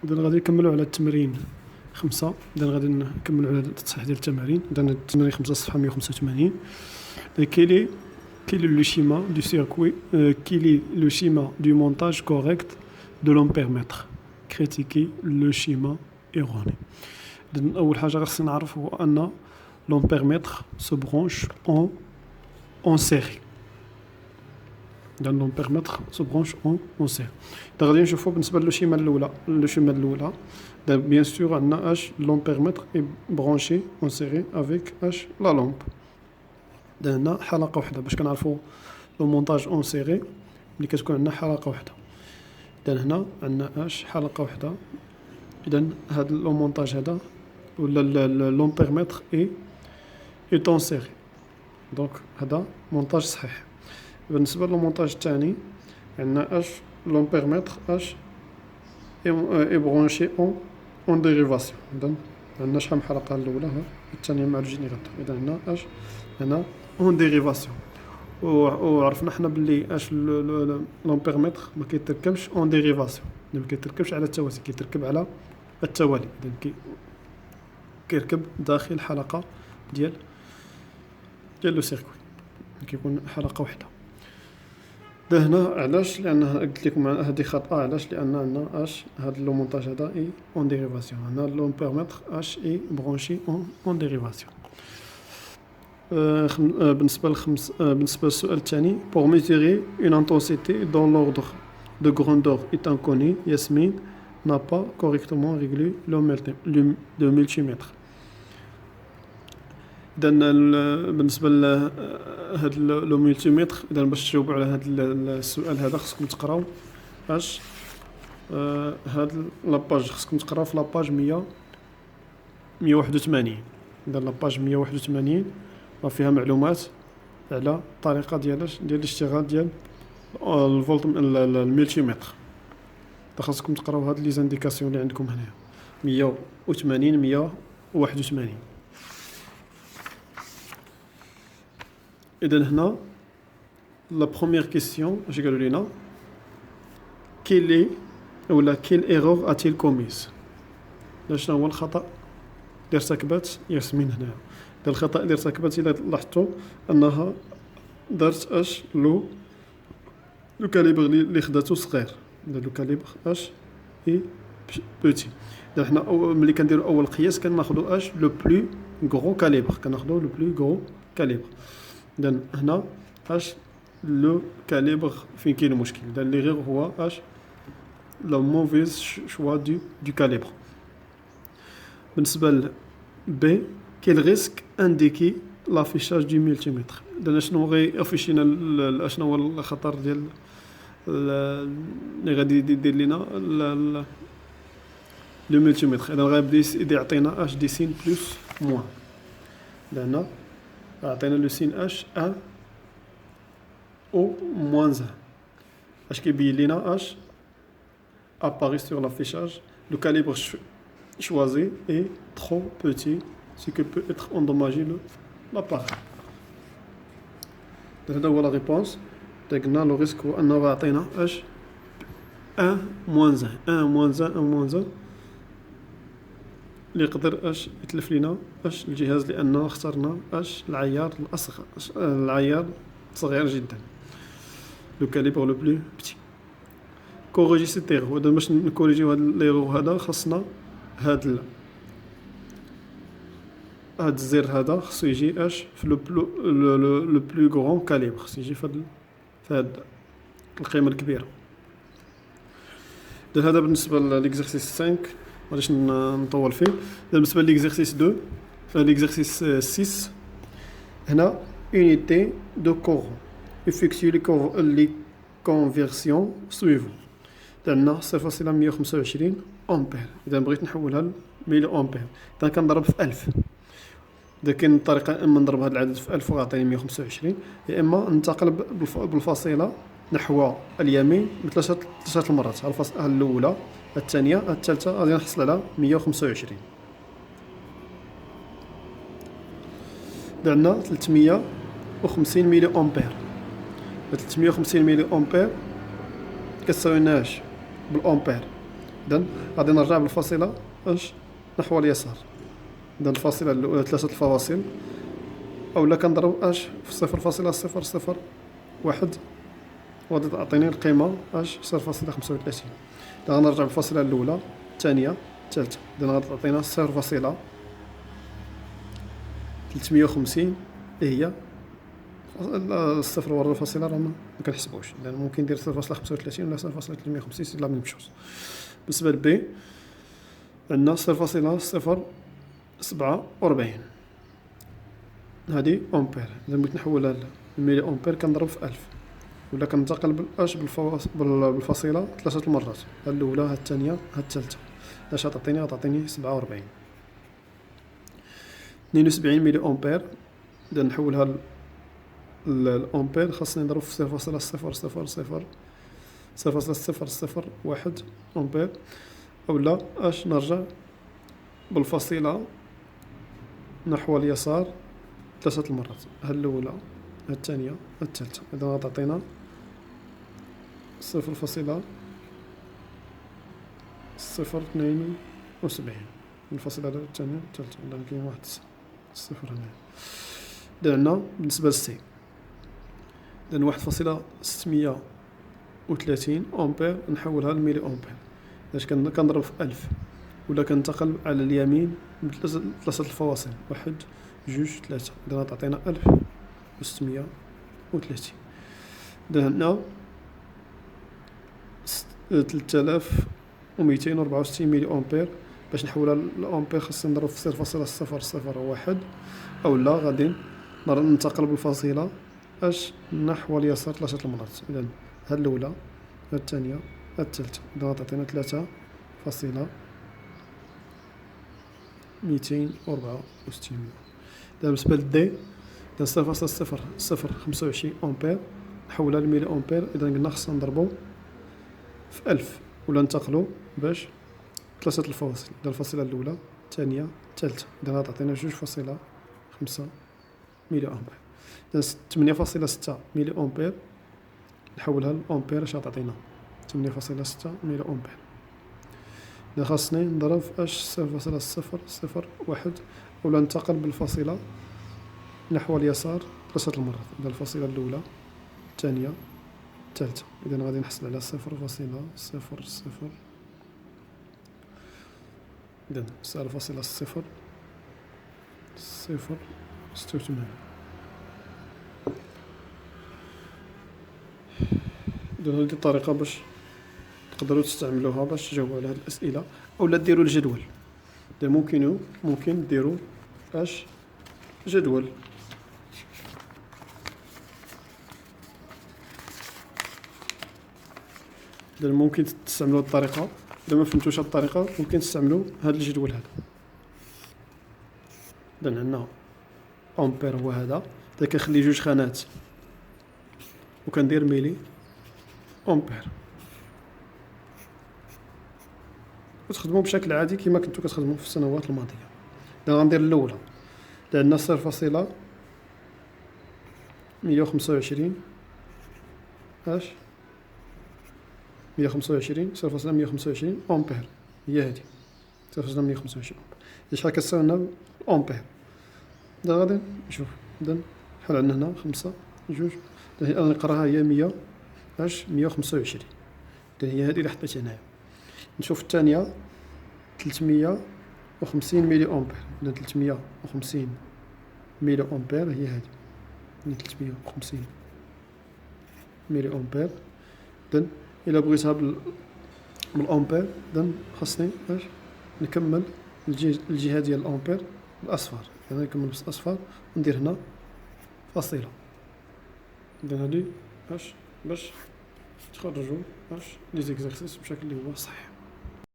إذا غادي نكملوا على التمرين 5. إذا غادي نكملوا على التصحيح ديال التمارين. إذا التمرين 5 صفحة 185. Quel est le schéma du circuit, quel est le schéma du montage correct de l'ampèremètre? Critiquer le schéma erroné. إذن أول حاجة خصنا نعرف هو أن l'ampèremètre se branche en série. l'ampèremètre se branche en série. إذا غادي نشوفوا بالنسبة للشيما الأولى bien sûr عندنا l'ampèremètre est branché en série avec la lampe. هنا حلقة واحدة باش كنعرفوا لو مونتاج اون سيري ملي كتكون عندنا حلقة واحدة. إذا هنا عندنا حلقة واحدة. إذا هاد لو مونتاج هذا ولا لومبيرمتر اي اون سيري، دونك هذا مونتاج صحيح. بالنسبة للمونتاج الثاني عندنا لومبيرمتر اي برونشي اون ديريفاسيون. إذا عندنا شحال من حلقة الأولى الثانية مع الجينيراتور. إذا هنا هنا اون ديريفاسيون. وعرفنا حنا بلي لومبيرمتر ما كيتركبش اون ديريفاسيون، ما كيتركبش على التوازي، كيتركب على التوالي. اذا كيركب داخل حلقه ديال لو سيركوي، كيكون حلقه واحده. ده هنا علاش؟ لان قلت لكم هذه خطا. علاش؟ لان عندنا هذا لو مونتاج هذا اي اون ديريفاسيون. هنا لومبيرمتر اي برونشي اون ديريفاسيون. بالنسبة للسؤال الثاني pour mesurer une intensité dont l'ordre de grandeur est inconnu, Yasmine n'a pas correctement réglé le multimètre. إذا بالنسبة لهذا لو ملتيمتر، إذا باش تجاوبوا على هذا السؤال هذا خصكم تقراو هاد لاباج، خصكم تقراو في لاباج 181. إذا لاباج 181 فيها معلومات على الطريقة ديال الاشتغال ديال الفولت الملتيمتر. خاصكم تقراو هاد لي زانديكاسيون اللي عندكم هنا 180 181. إذا هنا لا بروميير كيسيون اش قالوا لينا كيل ايرور اتيل كوميس. شنو هو الخطأ اللي ارتكبت ياسمين هنا؟ الخطأ اللي ارتكبت إلا لاحظتوا أنها دارت لو كاليبر اللي خداتو صغير. لو كاليبر اي بوتي. إذا حنا ملي كنديرو أول قياس كناخدو لو بلو غرو كاليبر، كناخدو لو بلو غرو كاليبر. إذا هنا لو كاليبر فين كاين المشكل. إذا اللي غير هو لو موفيز شوا دو كاليبر. بالنسبة ل بي quel risque indiqué l'affichage du multimètre. إذا شنو غي افيشينا، شنو هو الخطر ديال اللي غادي يدير لينا لو ملتيمتر. إذا غادي يعطينا دي سين بلس موان. هنا عطينا لو سين 1 او موان 1. كيبين لينا apparaît sur l'affichage le calibre choisi est trop petit, ce qui peut être endommagé l'appareil. هذا هو لا ريبونس. قلنا لو ريسك هو انه غيعطينا 1 موان 1 اللي يقدر يتلف لينا الجهاز، لانه اخترنا العيار الاصغر، العيار صغير جدا، لو كاليبر لو بلو بتي. كوريجي سيت ايرور. هذا باش نكوريجيو هذا الايرور هذا خاصنا هذا الزر هذا خصو يجي في لو بلو غران كاليبر، خصو يجي في هاد القيمه الكبيره. هذا بالنسبه لليكزارسيس 5 ماغاديش نطول فيه. بالنسبه لليكزارسيس 2 ليكزارسيس 6 هنا unité de courant effectue les conversions suivantes. عندنا 0.125 امبير. اذا بغيت نحولها ل ميلي امبير اذا كنضرب في 1000. اذا كاين طريقه اما نضرب هذا العدد في 1000 ويعطيني 125، يا اما ننتقل بالفاصله نحو اليمين ثلاثه المرات. الفاصله الاولى، الثانيه، الثالثه، غادي نحصل على 125. عندنا 350 ميلي امبير. 350 ميلي امبير كتساوي بالامبير إذا غادي نرجع بالفاصلة نحو اليسار. إذا الفاصلة الأولى 3 الفواصل، أولا كنضرب في 0.001 وغادي تعطيني القيمة 0.35. إذا غنرجع بالفاصلة الأولى، الثانية، الثالثة، إذا غادي تعطينا 0.350 هي الصفر ورا الفاصلة راه مكنحسبوش، لأن ممكن ندير 0.35 ولا 0.350 سي لا ميم شوز. بالنسبة لبي عندنا 0.047 هادي أمبير. إذا بغيت نحولها لميلي أمبير كنضرب في 1000 ولا كنتقل بالفاصلة 3 المرات، الأولى ها الثانية ها الثالثة. اش غتعطيني 47 72 ميلي أمبير. إذا نحولها الأمبير خاصني نضرب في 0.001 أمبير، أولا نرجع بالفاصلة نحو اليسار 3 المرات، ها الأولى ها الثانية ها الثالثة. إذا غتعطينا 0.072 الفاصلة الثانية الثالثة، إذا كاين واحد الصفر هنا. إذا عندنا بالنسبة للسي إذا 1.630 أمبير نحولها لميلي أمبير. باش كنضرب في 1000 ولا كنتقل على اليمين ثلاثة الفواصل، 1 2 3. إذا غتعطينا 1630. إذا هنا 3264 ميلي أمبير. باش نحولها لأمبير خاصني نضرب في 0.001 أولا غادي ننتقل بالفاصلة نحو اليسار 3 المرات. إذا ها الأولى ها الثانية ها الثالثة. إذا غتعطينا 3.264. إذا بالنسبة للدي 0.025 أمبير نحولها لميلي أمبير. إذا قلنا خصنا نضربو في 1000 ولا ننتقلو باش 3 الفواصل، إذا الفاصلة الأولى الثانية الثالثة. إذا غتعطينا 2.5 ميلي أمبير. إذا 8.6 ميلي أمبير نحولها لأمبير اش غتعطينا 8.6 ميلي أمبير. إذا خاصني نضرب في 0.001 ولا ننتقل بالفاصلة نحو اليسار 3 المرات، إذا الفاصلة الأولى الثانية الثالثة. إذا غادي نحصل على 0.00 إذا 0.086. إذا هذه الطريقة باش تقدروا تستعملوها باش تجاوبوا على هذه الأسئلة، أولا ديروا الجدول. إذا ممكن ديروا جدول. إذا ممكن تستعملوا الطريقة، إذا ما فهمتوش هاد الطريقة ممكن تستعملوا هذا الجدول هذا. إذا عندنا أمبير هو هذا، إذا كنخلي 2 خانات وكندير ميلي أمبير وتخدموا بشكل عادي كما كنتو كتخدموا في السنوات الماضية. إذا غندير الأولى إذا عندنا 0.125 0.125 أمبير هي هذه 0.125 أمبير. شحال كتساوي لنا الأمبير؟ إذا غادي نشوف إذا شحال عندنا هنا 5 2. إذا نقراها هي 125. إذا هي هذه اللي حطيت هنايا. نشوف الثانية 350 ميلي أمبير. إذا 350 ميلي أمبير هي هذه 350 ميلي أمبير. إذا إلا بغيتها بالأمبير إذا خاصني نكمل الجهة ديال الأمبير بالأصفر. إذا نكمل بالأصفر وندير هنا فاصلة. إذا هادي باش تخرجوا لي زيكزارسيس بشكل اللي هو صحيح.